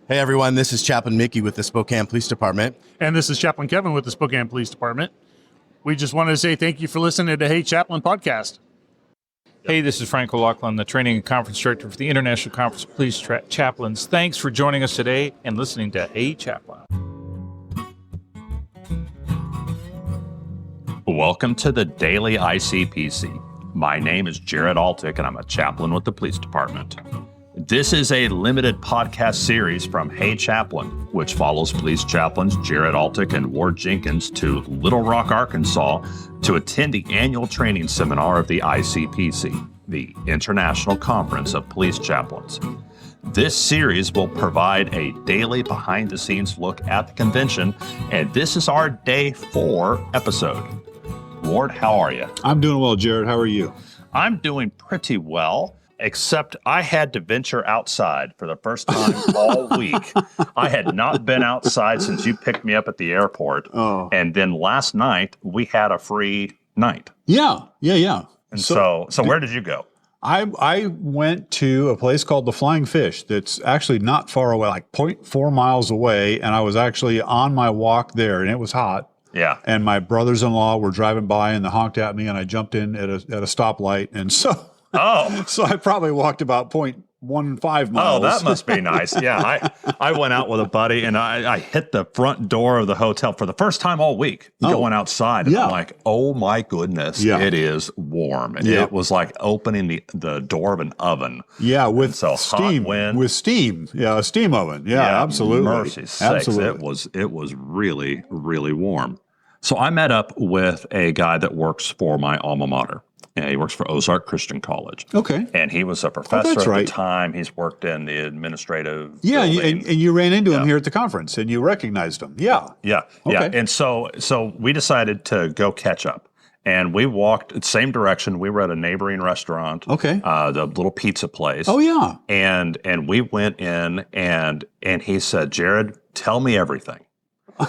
Hey everyone, this is Chaplain Mickey with the Spokane Police Department. And this is Chaplain Kevin with the Spokane Police Department. We just wanted to say thank you for listening to Hey Chaplain podcast. Hey, this is Frank O'Loughlin, the Training and Conference Director for the International Conference of Police Chaplains. Thanks for joining us today and listening to Hey Chaplain. Welcome to the Daily ICPC. My name is Jared Altic, and I'm a chaplain with the police department. This is a limited podcast series from Hey Chaplain, which follows police chaplains Jared Altic and Ward Jenkins to Little Rock, Arkansas, to attend the annual training seminar of the ICPC, the International Conference of Police Chaplains. This series will provide a daily behind-the-scenes look at the convention, and this is our Day 4 episode. Ward, how are you? I'm doing well, Jared. How are you? I'm doing pretty well, except I had to venture outside for the first time all week. I had not been outside since you picked me up at the airport. Oh. And then last night, we had a free night. Yeah. And so where did you go? I went to a place called the Flying Fish that's actually not far away, like 0.4 miles away, and I was actually on my walk there, and it was hot. Yeah. And my brothers-in-law were driving by, and they honked at me, and I jumped in at a stoplight, and so... Oh. So I probably walked about 0.15 miles. Oh, that must be nice. Yeah, I went out with a buddy, and I hit the front door of the hotel for the first time all week going outside. And I'm like, oh, my goodness, it is warm. And it was like opening the door of an oven. Yeah, with steam. Hot wind. With steam. Yeah, a steam oven. Yeah, absolutely. Mercy's sakes. It was really, really warm. So I met up with a guy that works for my alma mater. He works for Ozark Christian College. Okay. And he was a professor at the time. He's worked in the administrative building. And you ran into him here at the conference, and you recognized him. Yeah. Okay. And so we decided to go catch up. And we walked the same direction. We were at a neighboring restaurant. Okay. The little pizza place. Oh, yeah. And we went in, and he said, Jared, tell me everything.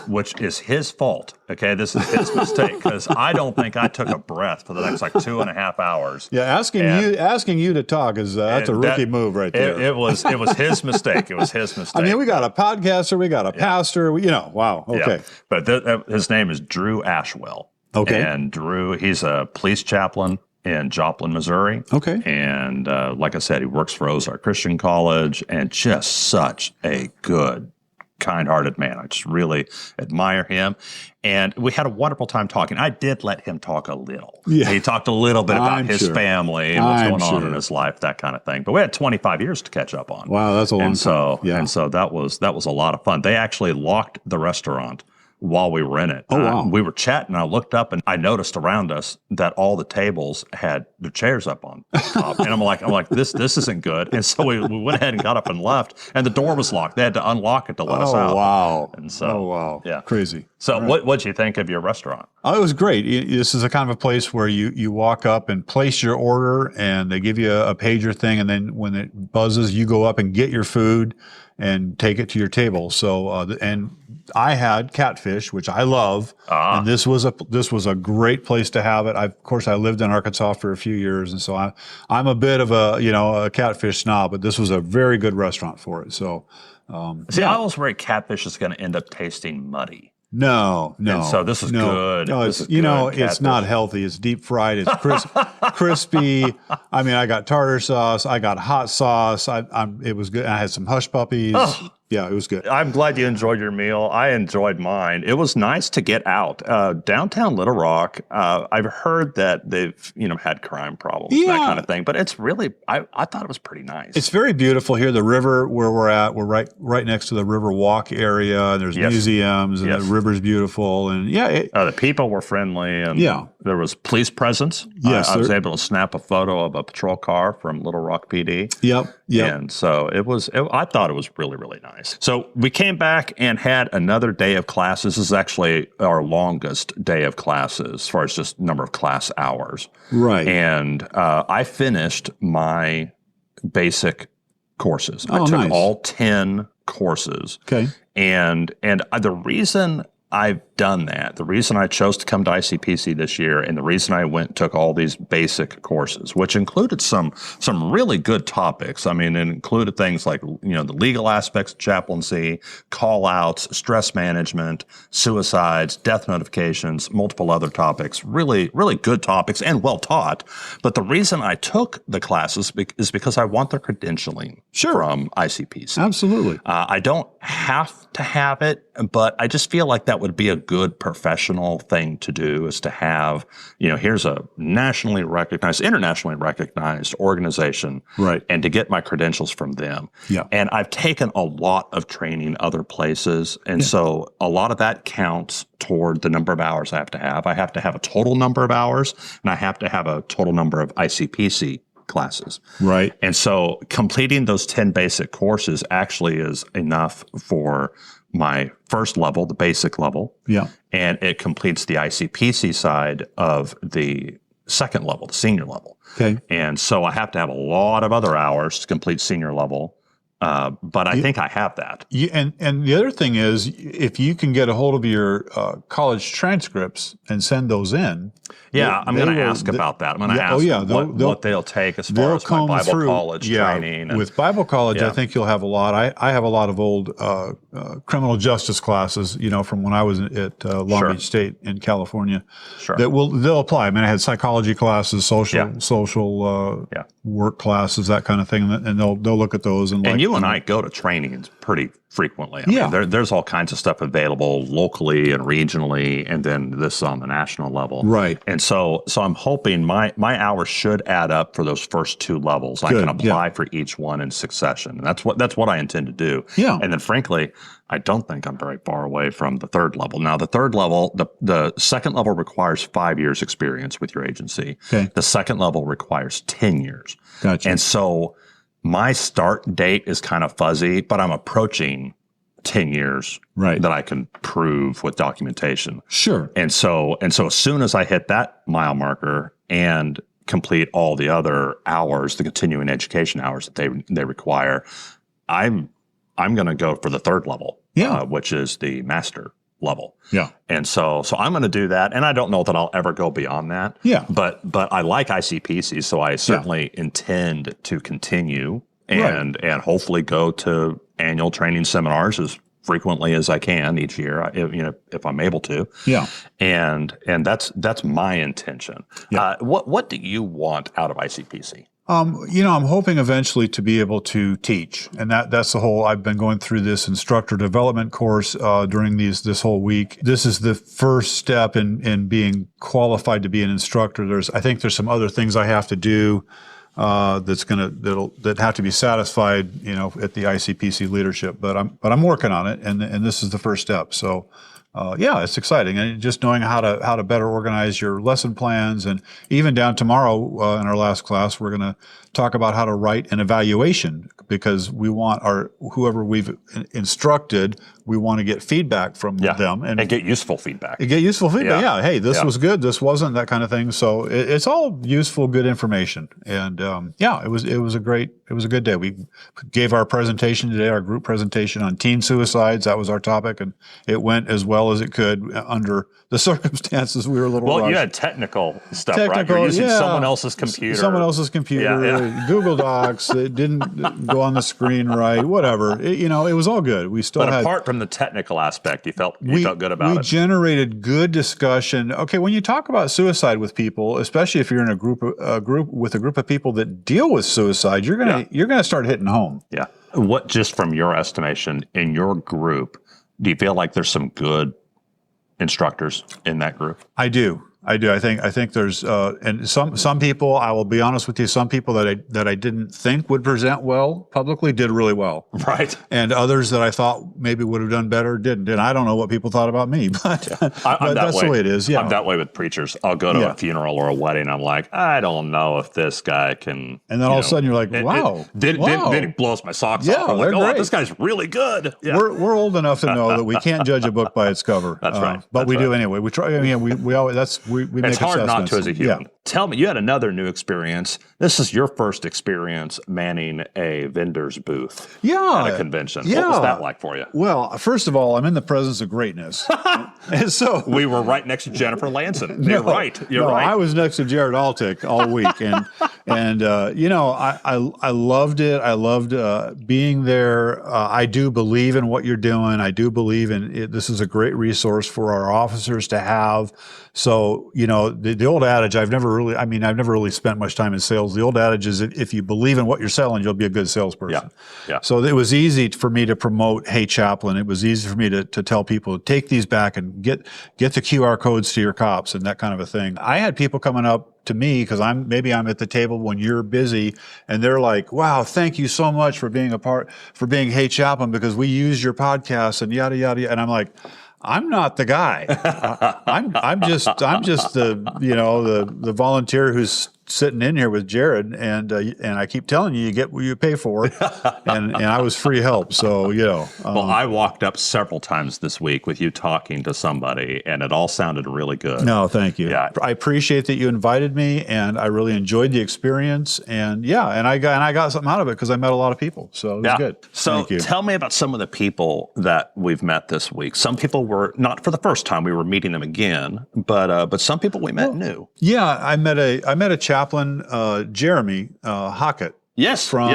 Which is his fault. Okay, this is his mistake because I don't think I took a breath for the next like 2.5 hours. Yeah, asking you to talk is that's a rookie move right there. It was his mistake. It was his mistake. I mean, we got a podcaster, we got a pastor. Wow. Okay, but his name is Drew Ashwell. Okay, and Drew, he's a police chaplain in Joplin, Missouri. Okay, and like I said, he works for Ozark Christian College, and just such a good, kind-hearted man. I just really admire him. And we had a wonderful time talking. I did let him talk a little. Yeah. He talked a little bit about his family and what's going on in his life, that kind of thing. But we had 25 years to catch up on. Wow, that's a long time. And so that was a lot of fun. They actually locked the restaurant while we were in it. Oh, wow. We were chatting. I looked up and I noticed around us that all the tables had their chairs up on top. And I'm like, this isn't good. And so we went ahead and got up and left, and the door was locked. They had to unlock it to let us out. Oh, wow. And so, yeah. Crazy. So what'd you think of your restaurant? Oh, it was great. This is a kind of a place where you walk up and place your order, and they give you a pager thing, and then when it buzzes, you go up and get your food and take it to your table. So, and I had catfish, which I love, and this was a great place to have it. Of course, I lived in Arkansas for a few years, and so I'm a bit of a catfish snob, but this was a very good restaurant for it. So, I always worry catfish is going to end up tasting muddy. No. And so this is good. No, it's not healthy. It's deep fried. It's crispy. I mean, I got tartar sauce. I got hot sauce. It was good. I had some hush puppies. Oh. Yeah, it was good. I'm glad you enjoyed your meal. I enjoyed mine. It was nice to get out. Downtown Little Rock, I've heard that they've, had crime problems, that kind of thing. But it's really, I thought it was pretty nice. It's very beautiful here. The river where we're at, we're right next to the River Walk area. And there's museums, and the river's beautiful. And the people were friendly. And there was police presence. Yes, I was able to snap a photo of a patrol car from Little Rock PD. Yep. And so I thought it was really, really nice. So we came back and had another day of classes. This is actually our longest day of classes as far as just number of class hours. Right. And I finished my basic courses. I took all 10 courses. Okay. And the reason I've done that, the reason I chose to come to ICPC this year, and the reason I went and took all these basic courses, which included some really good topics. I mean, it included things like, the legal aspects of chaplaincy, call outs, stress management, suicides, death notifications, multiple other topics, really, really good topics and well taught. But the reason I took the classes is because I want the credentialing from ICPC. Absolutely. I don't have to have it, but I just feel like that would be a good professional thing to do, is to have, here's a nationally recognized, internationally recognized organization, right, and to get my credentials from them. Yeah. And I've taken a lot of training other places, and so a lot of that counts toward the number of hours I have to have. I have to have a total number of hours, and I have to have a total number of ICPC classes. Right. And so completing those 10 basic courses actually is enough for my first level, the basic level. Yeah. And it completes the ICPC side of the second level, the senior level. Okay. And so I have to have a lot of other hours to complete senior level. But I think I have that. And the other thing is, if you can get a hold of your college transcripts and send those in. Yeah, I'm going to ask about that. I'm going to ask what they'll take as far as my Bible college training. With Bible college, I think you'll have a lot. I have a lot of old criminal justice classes, from when I was at Long Beach State in California. Sure. They'll apply. I mean, I had psychology classes, social work classes, that kind of thing, and they'll look at those and you and I go to trainings pretty frequently. I mean, there's all kinds of stuff available locally and regionally, and then this on the national level. Right. And so I'm hoping my hours should add up for those first two levels. I can apply for each one in succession. And that's what I intend to do. Yeah. And then frankly, I don't think I'm very far away from the third level. Now, the third level, the second level requires 5 years experience with your agency. Okay. The second level requires 10 years. Gotcha. And so my start date is kind of fuzzy, but I'm approaching 10 years that I can prove with documentation. Sure. And so as soon as I hit that mile marker and complete all the other hours, the continuing education hours that they require, I'm going to go for the third level, which is the master level. Yeah. And so I'm going to do that. And I don't know that I'll ever go beyond that. Yeah. But I like ICPC, so I certainly intend to continue and hopefully go to annual training seminars as frequently as I can each year, if I'm able to. Yeah. And that's my intention. Yeah. What do you want out of ICPC? I'm hoping eventually to be able to teach, and that's the whole. I've been going through this instructor development course during this whole week. This is the first step in being qualified to be an instructor. I think there's some other things I have to do that have to be satisfied, at the ICPC leadership. But I'm working on it, and this is the first step. So. It's exciting, and just knowing how to better organize your lesson plans, and even down tomorrow in our last class, we're going to talk about how to write an evaluation, because we want whoever we've instructed, we want to get feedback from them and get useful feedback. Yeah. Hey, this was good. This wasn't, that kind of thing. So it's all useful, good information. And it was a good day. We gave our presentation today, our group presentation on teen suicides. That was our topic, and it went as well as it could under the circumstances. We were a little rushed. You had technical stuff, right? You're using someone else's computer. Google Docs. It didn't go on the screen right. Whatever. It was all good. We still had. Apart from the technical aspect, you felt good about it. We generated good discussion. Okay, when you talk about suicide with people, especially if you're in a group with a group of people that deal with suicide, you're gonna start hitting home. Yeah. What, just from your estimation, in your group, do you feel like there's some good instructors in that group? I do. I think there's and some people, I will be honest with you, some people that I didn't think would present well publicly did really well. Right. And others that I thought maybe would have done better didn't. And I don't know what people thought about me, but, but that's the way it is. Yeah. I'm that way with preachers. I'll go to a funeral or a wedding. I'm like, I don't know if this guy can. And then all of a sudden you're like, wow. Then he blows my socks off. I'm like, oh, this guy's really good. Yeah. We're old enough to know that we can't judge a book by its cover. That's right. But we do anyway. We try. We always. We make it's hard not to as a human. tell me, you had another new experience. This is your first experience manning a vendor's booth at a convention. Yeah. What was that like for you? Well, first of all, I'm in the presence of greatness. And so We were right next to Jennifer Lanson. You're right. You're right. I was next to Jared Altic all week, and I loved it. I loved being there. I do believe in what you're doing. I do believe in it. This is a great resource for our officers to have. So, the old adage, I've never really spent much time in sales. The old adage is if you believe in what you're selling, you'll be a good salesperson. Yeah. So it was easy for me to promote Hey Chaplain. It was easy for me to tell people, take these back and get the QR codes to your cops and that kind of a thing. I had people coming up to me because I'm at the table when you're busy, and they're like, "Wow, thank you so much for being being Hey Chaplain, because we use your podcast and yada yada." And I'm like, I'm not the guy. I'm just the volunteer who's sitting in here with Jared, and I keep telling you get what you pay for, and I was free help. So well, I walked up several times this week with you talking to somebody, and it all sounded really good. No, thank you. Yeah. I appreciate that you invited me, and I really enjoyed the experience, and I got something out of it because I met a lot of people, so it was good. So Thank you. tell me about some of the people that we've met this week. Some people were not for the first time; we were meeting them again, but some people we met new. Yeah, I met a chaplain, Jeremy Hockett. Yes, from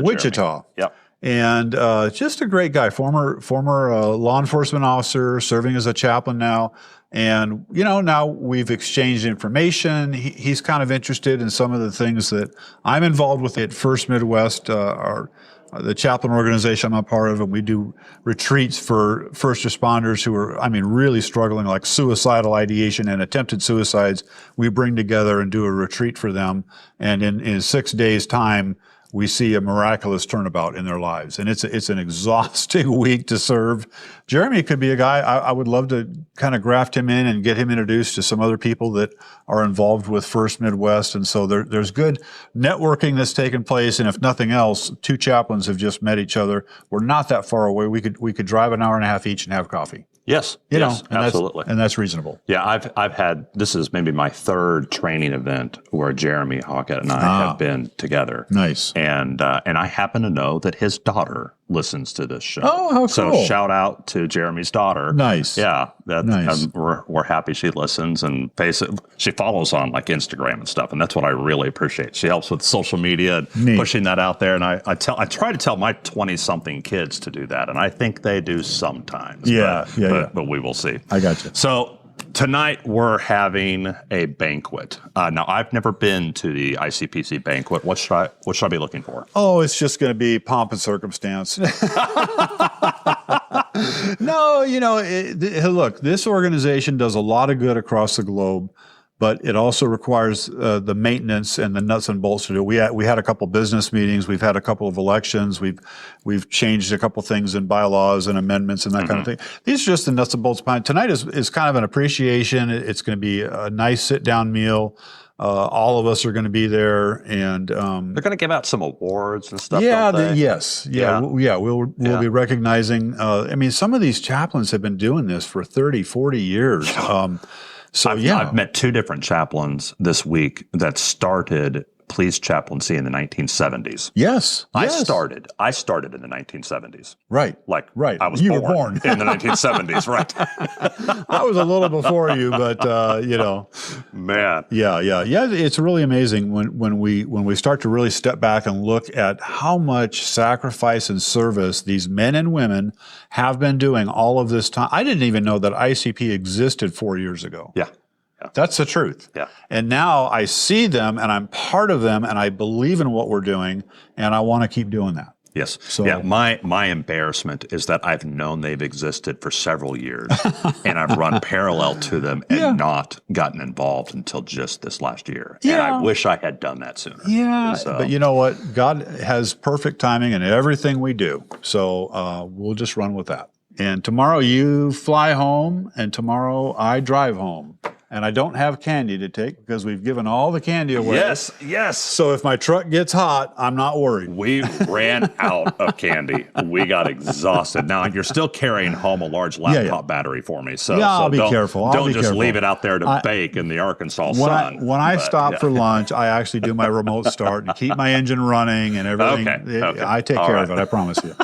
Wichita. Jeremy. Yep. And just a great guy, former law enforcement officer, serving as a chaplain now. And now we've exchanged information. He's kind of interested in some of the things that I'm involved with at First Midwest, the chaplain organization I'm a part of, and we do retreats for first responders who are, really struggling, like suicidal ideation and attempted suicides. We bring together and do a retreat for them. And in 6 days' time, we see a miraculous turnabout in their lives. And it's an exhausting week to serve. Jeremy could be a guy, I would love to kind of graft him in and get him introduced to some other people that are involved with First Midwest. And so there's good networking that's taken place. And if nothing else, two chaplains have just met each other. We're not that far away. We could drive an hour and a half each and have coffee. Yes, absolutely. And that's reasonable. Yeah, I've had, this is maybe my third training event where Jeremy Hockett and I have been together. Nice. And I happen to know that his daughter listens to this show. Oh, how cool. So shout out to Jeremy's daughter. Nice. Yeah. Nice. We're happy she listens, and she follows on like Instagram and stuff. And that's what I really appreciate. She helps with social media and pushing that out there. And I try to tell my 20-something kids to do that. And I think they do sometimes. But we will see. I got you. So tonight we're having a banquet. Now I've never been to the ICPC banquet. What should I be looking for? Oh, it's just going to be pomp and circumstance. No, look, this organization does a lot of good across the globe, but it also requires the maintenance and the nuts and bolts to do. We had a couple business meetings. We've had a couple of elections. We've changed a couple things in bylaws and amendments and that kind of thing. These are just the nuts and bolts behind. Tonight is kind of an appreciation. It's going to be a nice sit-down meal. All of us are going to be there, and they're going to give out some awards and stuff. Yeah, don't they? We'll be recognizing. Some of these chaplains have been doing this for 30, 40 years. I've met two different chaplains this week that started police chaplaincy in the 1970s. Yes. I started in the 1970s. Right. Right. I was born in the 1970s, right. I was a little before you, but Man. Yeah. It's really amazing when we start to really step back and look at how much sacrifice and service these men and women have been doing all of this time. I didn't even know that ICP existed 4 years ago. Yeah. That's the truth. Yeah. And now I see them and I'm part of them and I believe in what we're doing and I want to keep doing that. Yes. So, my embarrassment is that I've known they've existed for several years and I've run parallel to them and not gotten involved until just this last year. Yeah. And I wish I had done that sooner. Yeah. But you know what? God has perfect timing in everything we do. So we'll just run with that. And tomorrow you fly home and tomorrow I drive home. and I don't have candy to take because we've given all the candy away. Yes. So if my truck gets hot, I'm not worried. We ran out of candy. We got exhausted. Now you're still carrying home a large laptop battery for me, so I'll be careful. Don't just leave it out there to bake in the Arkansas sun. When I stop for lunch, I actually do my remote start and keep my engine running and everything. Okay. I take care of it. I promise you.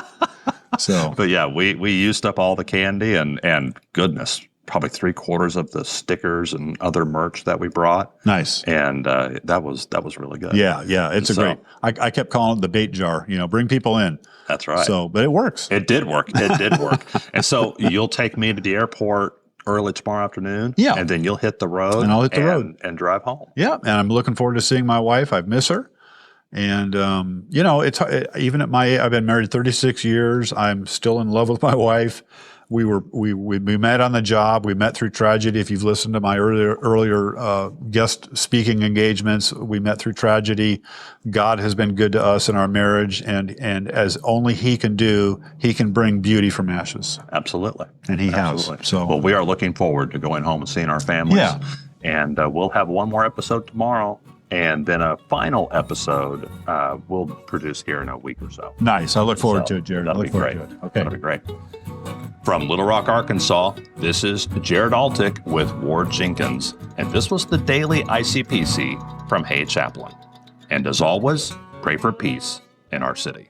So, but yeah, we used up all the candy and goodness, probably 3/4 of the stickers and other merch that we brought. Nice. And that was really good. Yeah. It's great. I kept calling it the bait jar. Bring people in. That's right. So, but it works. It did work. And so you'll take me to the airport early tomorrow afternoon. Yeah. And then you'll hit the road. And I'll hit the road and drive home. Yeah. And I'm looking forward to seeing my wife. I miss her. And, it's even at my age, I've been married 36 years. I'm still in love with my wife. We met on the job. We met through tragedy. If you've listened to my earlier guest speaking engagements, we met through tragedy. God has been good to us in our marriage, and as only He can do, He can bring beauty from ashes. Absolutely. And He has. So, well, we are looking forward to going home and seeing our families. Yeah. And we'll have one more episode tomorrow. And then a final episode we'll produce here in a week or so. Nice. I look forward to it, Jared. That'll be great. Okay. That'll be great. From Little Rock, Arkansas, this is Jared Altic with Ward Jenkins. And this was the Daily ICPC from Hey Chaplain. And as always, pray for peace in our city.